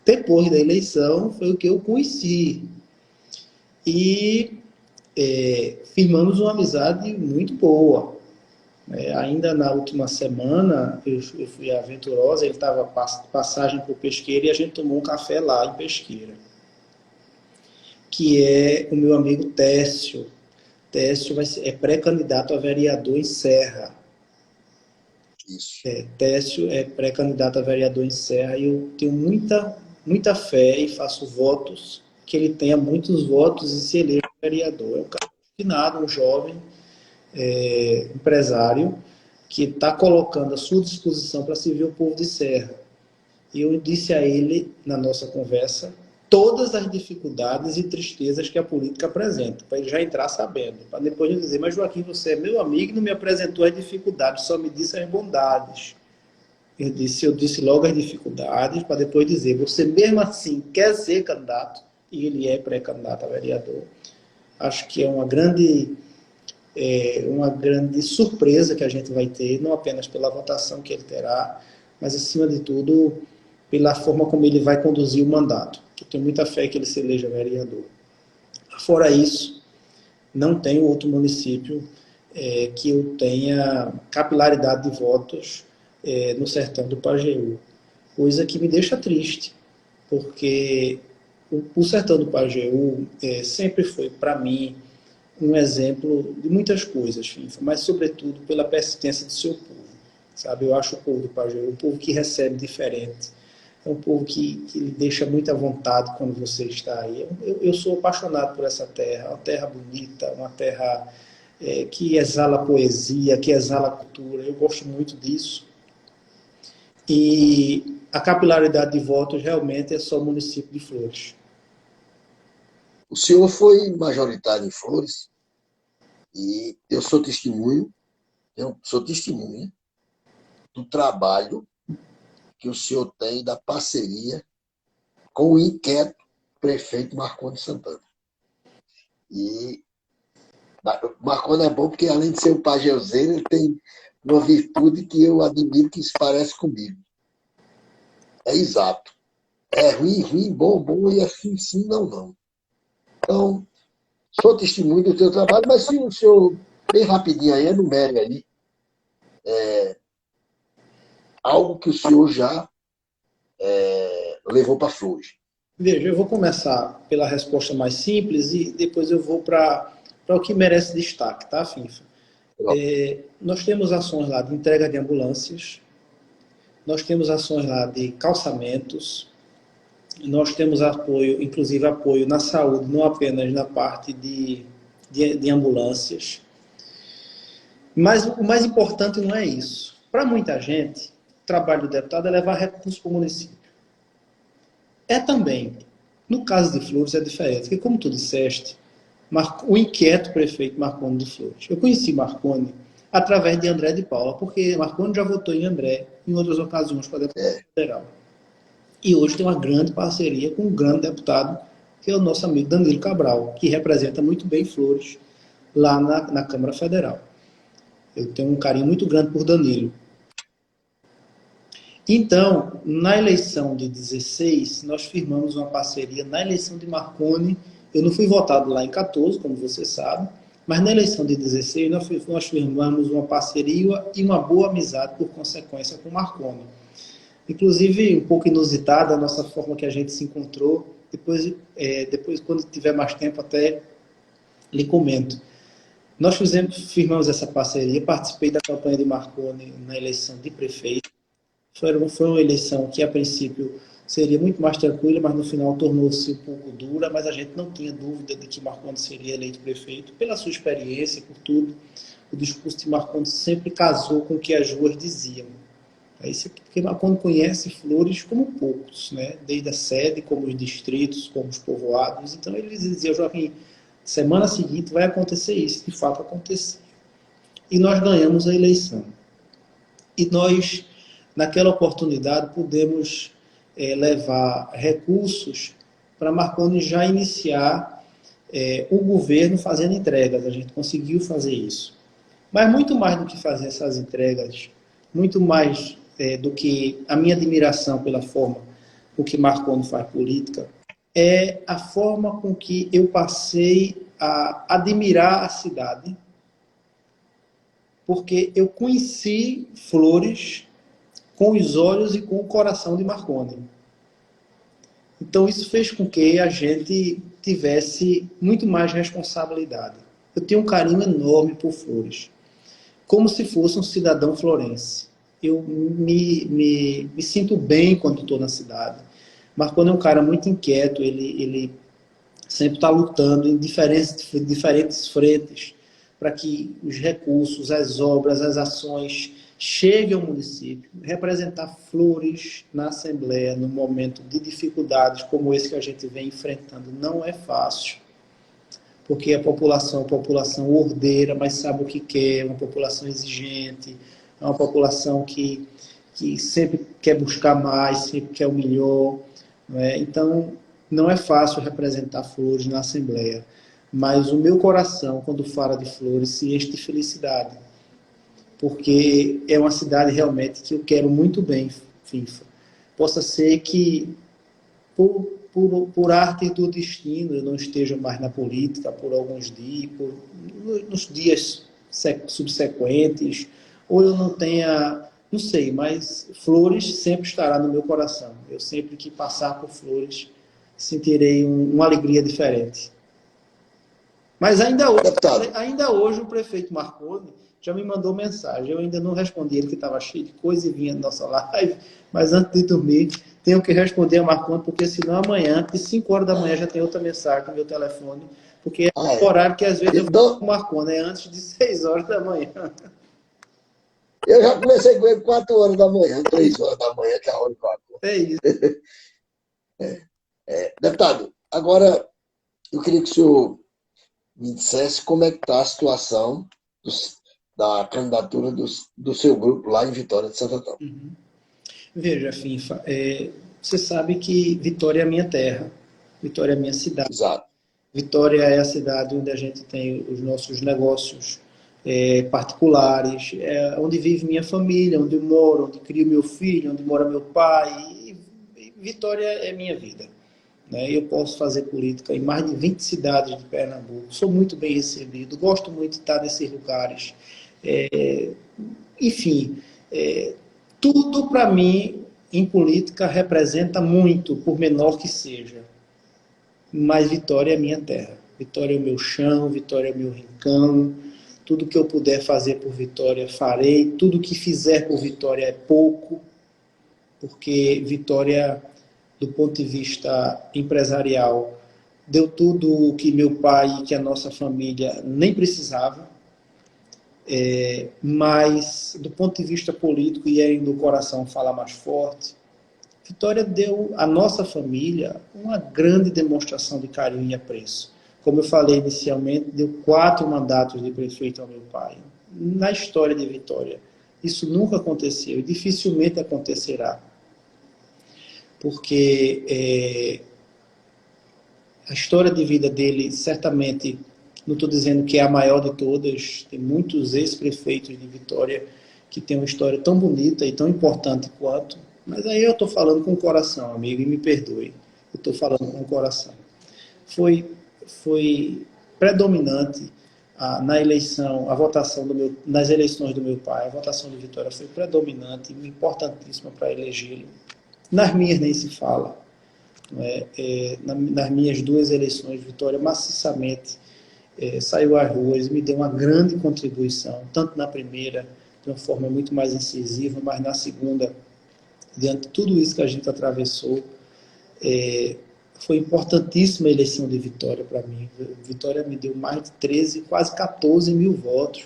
Depois da eleição foi o que eu conheci. E firmamos uma amizade muito boa. Ainda na última semana, eu fui a Venturosa, ele estava passagem por Pesqueira e a gente tomou um café lá em Pesqueira. Que é o meu amigo Técio. Técio é pré-candidato a vereador em Serra. Isso. Técio é pré-candidato a vereador em Serra e eu tenho muita fé e faço votos que ele tenha muitos votos e se eleja vereador. É um cara refinado, um jovem empresário que está colocando a sua disposição para servir o povo de Serra. E eu disse a ele, na nossa conversa, todas as dificuldades e tristezas que a política apresenta, para ele já entrar sabendo, para depois ele dizer, mas Joaquim, você é meu amigo e não me apresentou as dificuldades, só me disse as bondades. Eu disse logo as dificuldades, para depois dizer, você mesmo assim quer ser candidato, e ele é pré-candidato a vereador. Acho que é uma grande surpresa que a gente vai ter, não apenas pela votação que ele terá, mas acima de tudo pela forma como ele vai conduzir o mandato. Eu tenho muita fé que ele se eleja vereador. Fora isso, não tem outro município que eu tenha capilaridade de votos no sertão do Pajeú, coisa que me deixa triste, porque o sertão do Pajeú sempre foi, para mim, um exemplo de muitas coisas, mas sobretudo pela persistência do seu povo. Sabe? Eu acho o povo do Pajeú um povo que recebe diferente, é um povo que lhe deixa muita vontade quando você está aí. Eu sou apaixonado por essa terra, uma terra bonita, uma terra que exala poesia, que exala cultura. Eu gosto muito disso. E a capilaridade de votos realmente é só o município de Flores. O senhor foi majoritário em Flores e eu sou testemunha do trabalho que o senhor tem da parceria com o inquieto prefeito Marconi Santana. E Marconi é bom porque, além de ser um pajeuzeiro, ele tem uma virtude que eu admiro que se parece comigo. É exato. É ruim, ruim, bom, bom, e assim, sim, não, não. Então, sou testemunho do teu trabalho, mas se o senhor, bem rapidinho aí, enumere aí algo que o senhor já levou para Flores. Veja, eu vou começar pela resposta mais simples e depois eu vou para o que merece destaque, tá, Finfa? Nós temos ações lá de entrega de ambulâncias, nós temos ações lá de calçamentos, nós temos apoio, inclusive apoio na saúde, não apenas na parte de ambulâncias. Mas o mais importante não é isso. Para muita gente, o trabalho do deputado é levar recursos para o município. É também. No caso de Flores é diferente, porque como tu disseste, o inquieto prefeito Marconi de Flores. Eu conheci Marconi através de André de Paula, porque Marconi já votou em André em outras ocasiões para deputado federal. E hoje tem uma grande parceria com um grande deputado, que é o nosso amigo Danilo Cabral, que representa muito bem Flores lá na Câmara Federal. Eu tenho um carinho muito grande por Danilo. Então, na eleição de 16, nós firmamos uma parceria. Na eleição de Marconi, eu não fui votado lá em 14, como você sabe, mas na eleição de 16 nós firmamos uma parceria e uma boa amizade por consequência com Marconi. Inclusive, um pouco inusitada a nossa forma que a gente se encontrou. Depois quando tiver mais tempo, até lhe comento. Nós firmamos essa parceria, participei da campanha de Marconi na eleição de prefeito. Foi uma eleição que, a princípio, seria muito mais tranquila, mas no final tornou-se um pouco dura, mas a gente não tinha dúvida de que Marconi seria eleito prefeito, pela sua experiência, por tudo. O discurso de Marconi sempre casou com o que as ruas diziam. Porque Marconi conhece Flores como poucos, né? Desde a sede, como os distritos, como os povoados. Então ele dizia, Joaquim, semana seguinte vai acontecer isso. De fato aconteceu. E nós ganhamos a eleição. E nós, naquela oportunidade, pudemos levar recursos para Marconi já iniciar o governo fazendo entregas. A gente conseguiu fazer isso. Mas muito mais do que fazer essas entregas, muito mais do que a minha admiração pela forma com que Marconi faz política, é a forma com que eu passei a admirar a cidade, porque eu conheci Flores com os olhos e com o coração de Marconi. Então isso fez com que a gente tivesse muito mais responsabilidade. Eu tenho um carinho enorme por Flores, como se fosse um cidadão florense. Eu me sinto bem quando estou na cidade. Marconi é um cara muito inquieto, ele sempre está lutando em diferentes frentes para que os recursos, as obras, as ações cheguem ao município. Representar Flores na Assembleia num momento de dificuldades como esse que a gente vem enfrentando não é fácil, porque a população ordeira, mas sabe o que quer, é uma população exigente, é uma população que sempre quer buscar mais, sempre quer o melhor. Né? Então, não é fácil representar Flores na Assembleia, mas o meu coração, quando fala de Flores, se enche de felicidade, porque é uma cidade realmente que eu quero muito bem, Finfa. Possa ser que, por arte do destino, eu não esteja mais na política por alguns dias, nos dias subsequentes, ou eu não tenha, não sei, mas Flores sempre estará no meu coração. Eu sempre que passar por Flores, sentirei uma alegria diferente. Mas ainda hoje o prefeito Marconi já me mandou mensagem. Eu ainda não respondi ele, que estava cheio de coisa e vinha na nossa live, mas antes de dormir, tenho que responder a Marconi, porque senão amanhã, de 5 horas da manhã, já tem outra mensagem no meu telefone, porque é o horário que às vezes eu falo com o Marconi, é antes de 6 horas da manhã. Eu já comecei com ele 4 horas da manhã, 3 horas da manhã, que é a hora que eu acordo. É isso. Deputado, agora eu queria que o senhor me dissesse como é que está a situação da candidatura do seu grupo lá em Vitória de Santo Antão. Uhum. Veja, Finfa, você sabe que Vitória é a minha terra, Vitória é a minha cidade. Exato. Vitória é a cidade onde a gente tem os nossos negócios particulares, onde vive minha família, onde eu moro, onde crio meu filho, onde mora meu pai, e Vitória é minha vida. Né? Eu posso fazer política em mais de 20 cidades de Pernambuco, sou muito bem recebido, gosto muito de estar nesses lugares. Enfim, tudo para mim em política representa muito, por menor que seja. Mas Vitória é minha terra. Vitória é o meu chão, Vitória é o meu rincão. Tudo que eu puder fazer por Vitória, farei. Tudo que fizer por Vitória é pouco, porque Vitória, do ponto de vista empresarial, deu tudo o que meu pai e que a nossa família nem precisava. Mas, do ponto de vista político, e aí do coração fala mais forte, Vitória deu à nossa família uma grande demonstração de carinho e apreço. Como eu falei inicialmente, deu 4 mandatos de prefeito ao meu pai. Na história de Vitória, isso nunca aconteceu e dificilmente acontecerá. Porque a história de vida dele, certamente, não estou dizendo que é a maior de todas, tem muitos ex-prefeitos de Vitória que têm uma história tão bonita e tão importante quanto, mas aí eu estou falando com o coração, amigo, e me perdoe, eu estou falando com o coração. Foi predominante na eleição, a votação nas eleições do meu pai, a votação de Vitória foi predominante, importantíssima para elegê-lo. Nas minhas nem se fala. Nas minhas 2 eleições, Vitória maciçamente saiu às ruas e me deu uma grande contribuição, tanto na primeira, de uma forma muito mais incisiva, mas na segunda, diante de tudo isso que a gente atravessou, foi importantíssima a eleição de Vitória para mim. Vitória me deu mais de 13, quase 14 mil votos.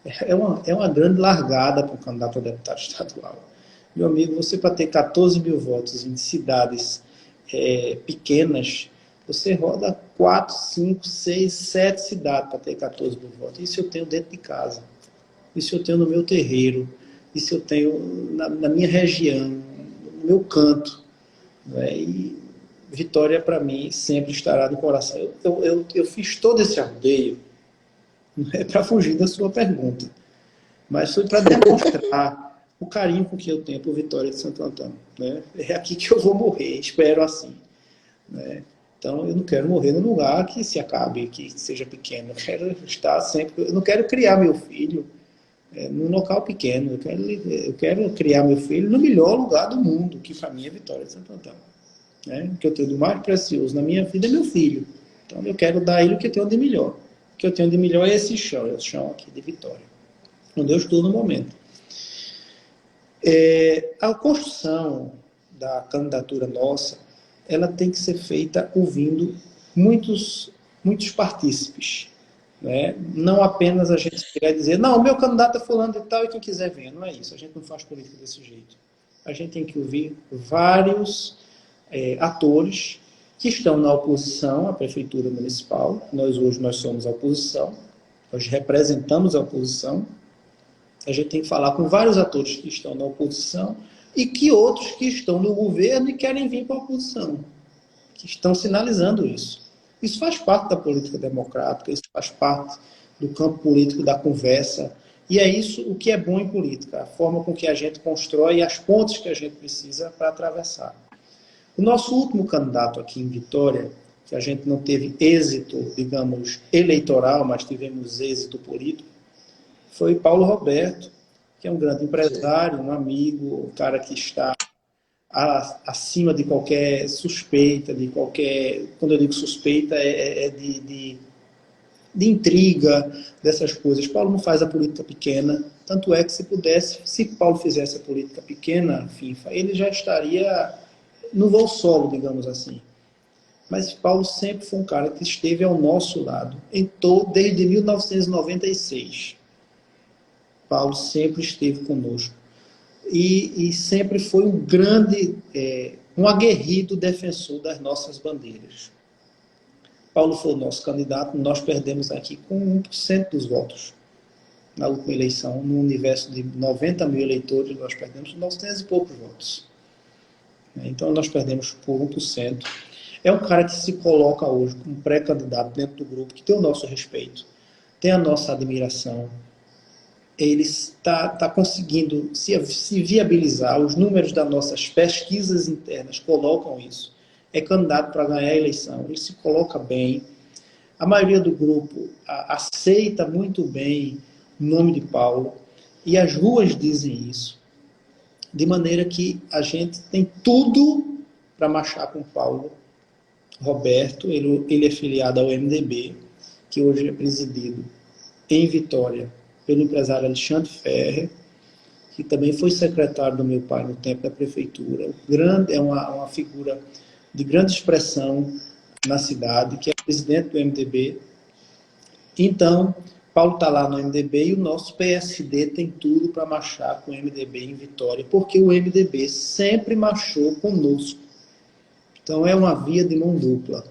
É uma grande largada para um candidato a deputado estadual. Meu amigo, você para ter 14 mil votos em cidades pequenas, você roda 4, 5, 6, 7 cidades para ter 14 mil votos. Isso eu tenho dentro de casa. Isso eu tenho no meu terreiro. Isso eu tenho na minha região, no meu canto. E Vitória, para mim, sempre estará no coração. Eu fiz todo esse arrodeio, não é para fugir da sua pergunta, mas foi para demonstrar o carinho com que eu tenho por Vitória de Santo Antão. Né? É aqui que eu vou morrer, espero assim. Né? Então, eu não quero morrer num lugar que se acabe, que seja pequeno. Eu quero estar sempre... Eu não quero criar meu filho num local pequeno. Eu quero criar meu filho no melhor lugar do mundo, que para mim é Vitória de Santo Antão. Né? O que eu tenho de mais precioso na minha vida é meu filho. Então, eu quero dar a ele o que eu tenho de melhor. O que eu tenho de melhor é esse chão, é o chão aqui de Vitória, onde eu estou no momento. A construção da candidatura nossa, ela tem que ser feita ouvindo muitos partícipes. Né? Não apenas a gente quer dizer, não, o meu candidato é fulano de tal e quem quiser venha. Não é isso, a gente não faz política desse jeito. A gente tem que ouvir vários atores que estão na oposição à prefeitura municipal. Hoje nós somos a oposição, nós representamos a oposição. A gente tem que falar com vários atores que estão na oposição e que outros que estão no governo e querem vir para a oposição, que estão sinalizando isso. Isso faz parte da política democrática, isso faz parte do campo político da conversa, e é isso o que é bom em política, a forma com que a gente constrói as pontes que a gente precisa para atravessar. O nosso último candidato aqui em Vitória, que a gente não teve êxito, digamos, eleitoral, mas tivemos êxito político, foi Paulo Roberto, que é um grande empresário, um amigo, um cara que está acima de qualquer suspeita, de qualquer... Quando eu digo suspeita, de intriga, dessas coisas. Paulo não faz a política pequena, tanto é que se Paulo fizesse a política pequena, FIFA, ele já estaria no voo solo, digamos assim. Mas Paulo sempre foi um cara que esteve ao nosso lado, desde 1996. Paulo sempre esteve conosco. E sempre foi um grande, um aguerrido defensor das nossas bandeiras. Paulo foi o nosso candidato, nós perdemos aqui com 1% dos votos. Na última eleição, no universo de 90 mil eleitores, nós perdemos 900 e poucos votos. Então, nós perdemos por 1%. É um cara que se coloca hoje como pré-candidato dentro do grupo, que tem o nosso respeito, tem a nossa admiração. ele está conseguindo se viabilizar. Os números das nossas pesquisas internas colocam isso. É candidato para ganhar a eleição, ele se coloca bem. A maioria do grupo aceita muito bem o nome de Paulo, e as ruas dizem isso. De maneira que a gente tem tudo para marchar com Paulo Roberto. Ele é filiado ao MDB, que hoje é presidido em Vitória pelo empresário Alexandre Ferrer, que também foi secretário do meu pai no tempo da prefeitura. É uma figura de grande expressão na cidade, que é presidente do MDB. Então, Paulo está lá no MDB e o nosso PSD tem tudo para marchar com o MDB em Vitória, porque o MDB sempre marchou conosco. Então, é uma via de mão dupla.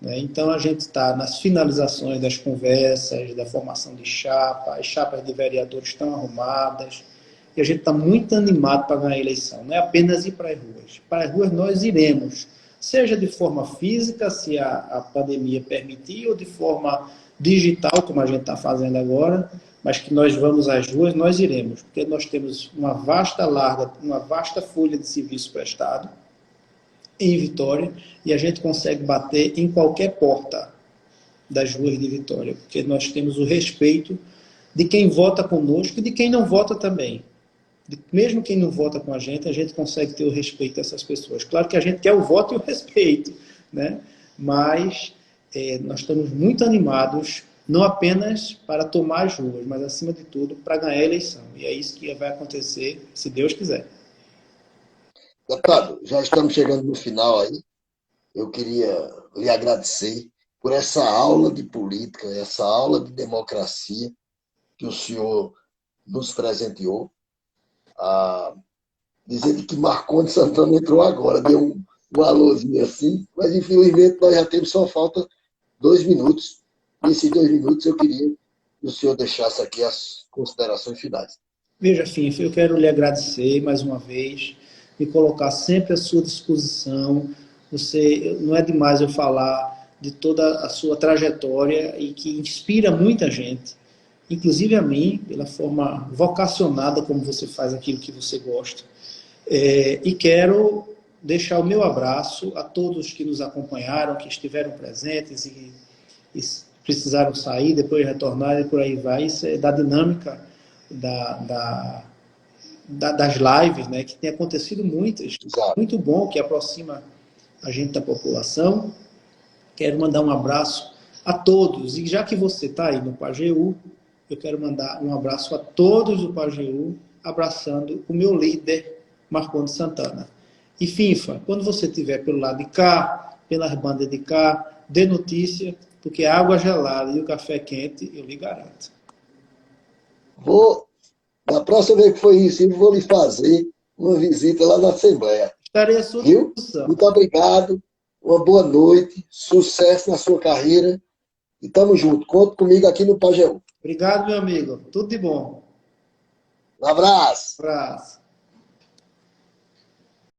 Então, a gente está nas finalizações das conversas, da formação de chapa, as chapas de vereadores estão arrumadas, e a gente está muito animado para ganhar a eleição. Não é apenas ir para as ruas. Para as ruas nós iremos, seja de forma física, se a pandemia permitir, ou de forma digital, como a gente está fazendo agora, mas que nós vamos às ruas, nós iremos, porque nós temos uma vasta folha de serviço prestado em Vitória, e a gente consegue bater em qualquer porta das ruas de Vitória, porque nós temos o respeito de quem vota conosco e de quem não vota também. Mesmo quem não vota com a gente consegue ter o respeito dessas pessoas. Claro que a gente quer o voto e o respeito, né? Mas nós estamos muito animados, não apenas para tomar as ruas, mas, acima de tudo, para ganhar a eleição. E é isso que vai acontecer, se Deus quiser. Deputado, já estamos chegando no final aí. Eu queria lhe agradecer por essa aula de política, essa aula de democracia que o senhor nos presenteou. Dizendo que Marcondes Santana entrou agora, deu um alôzinho assim, mas infelizmente nós já temos só falta 2 minutos. Nesses 2 minutos eu queria que o senhor deixasse aqui as considerações finais. Veja, Finfa, eu quero lhe agradecer mais uma vez, me colocar sempre à sua disposição. Não é demais eu falar de toda a sua trajetória e que inspira muita gente, inclusive a mim, pela forma vocacionada como você faz aquilo que você gosta. E quero deixar o meu abraço a todos que nos acompanharam, que estiveram presentes e precisaram sair, depois retornar e por aí vai. Isso é da dinâmica das lives, né, que tem acontecido muitas. Exato. Muito bom, que aproxima a gente da população. Quero mandar um abraço a todos. E já que você está aí no Pajeú, eu quero mandar um abraço a todos do Pajeú, abraçando o meu líder, Marcondes Santana. E Finfa, quando você estiver pelo lado de cá, pelas bandas de cá, dê notícia, porque a água gelada e o café quente, eu lhe garanto. Na próxima vez que for isso, eu vou lhe fazer uma visita lá na Assembleia. Estarei à sua disposição. Muito obrigado, uma boa noite, sucesso na sua carreira e tamo junto. Conta comigo aqui no Pajeú. Obrigado, meu amigo. Tudo de bom. Um abraço. Um abraço.